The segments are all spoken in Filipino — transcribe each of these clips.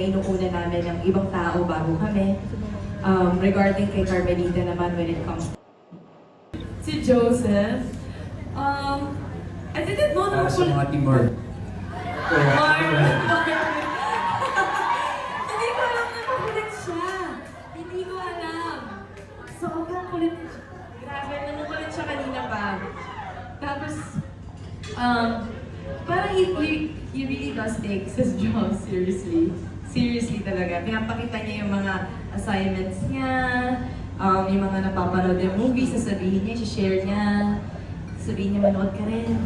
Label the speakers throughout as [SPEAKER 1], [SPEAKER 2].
[SPEAKER 1] inuuna namin ng ibang tao bago kami. Regarding kay Carmelita naman when it comes to
[SPEAKER 2] si Joseph, I didn't know na
[SPEAKER 3] Sa mga Timor.
[SPEAKER 2] Hindi ko alam na makulit siya. Hindi ko alam. Sobrang kulit siya. Grabe, namukulit siya kanina pa. Tapos, parang he really does take his job seriously. Seriously talaga. Pinapakita niya yung mga assignments niya, yung mga napapanood yung movies, sasabihin niya, share niya. Sabihin niya, manood ka rin.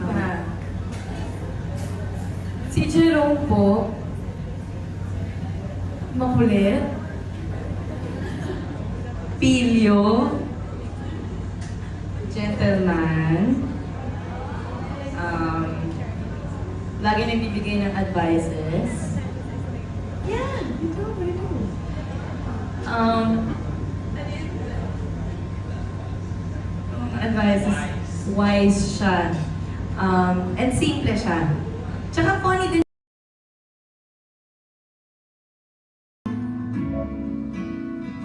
[SPEAKER 2] Si Jerome po, makulit, pilyo, gentleman, lagi nagbibigay ng advices. Yeah, ito. Advices, wise siya, and simple siya. Tsaka funny din.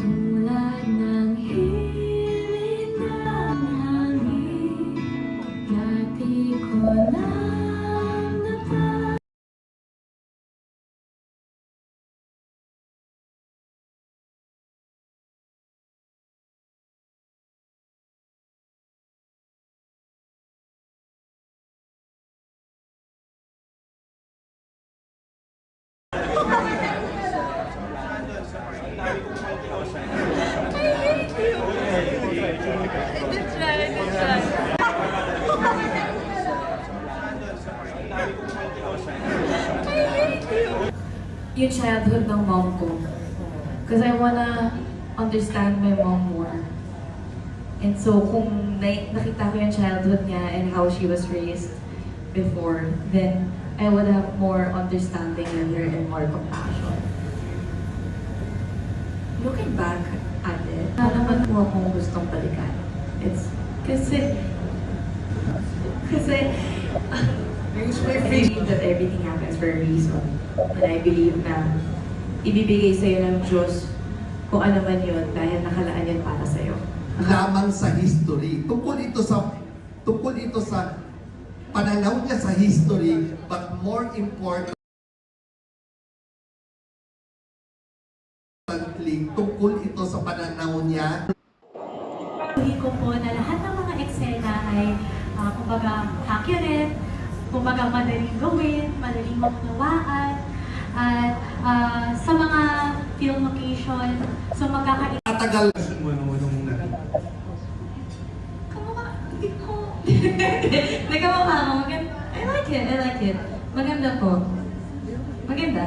[SPEAKER 2] Tulad ng hiling ng hangin, dati ko lang nata. Yung childhood ng mom ko. Because I wanna understand my mom more. And so, kung nakita ko yung childhood niya and how she was raised before, then I would have more understanding of her and more compassion. Looking back at it, wala naman po akong gustong balikan. It's kasi I believe that everything happens for a reason. And I believe na ibibigay sa'yo ng Diyos kung ano man yun dahil nakalaan yun para sa'yo.
[SPEAKER 4] Lamang sa history. Tungkol ito sa pananaw niya sa history, but more importantly, tungkol ito sa pananaw niya.
[SPEAKER 5] Sabihin ko po na lahat ng mga eksena ay kumbaga accurate, kumbaga madaling gawin, madaling maunawaan, at sa mga film location, so magkakaroon.
[SPEAKER 4] Matagal.
[SPEAKER 5] Kamukha, hindi ko.
[SPEAKER 1] Nagkamukha ako, maganda. I like it. Maganda po. Maganda.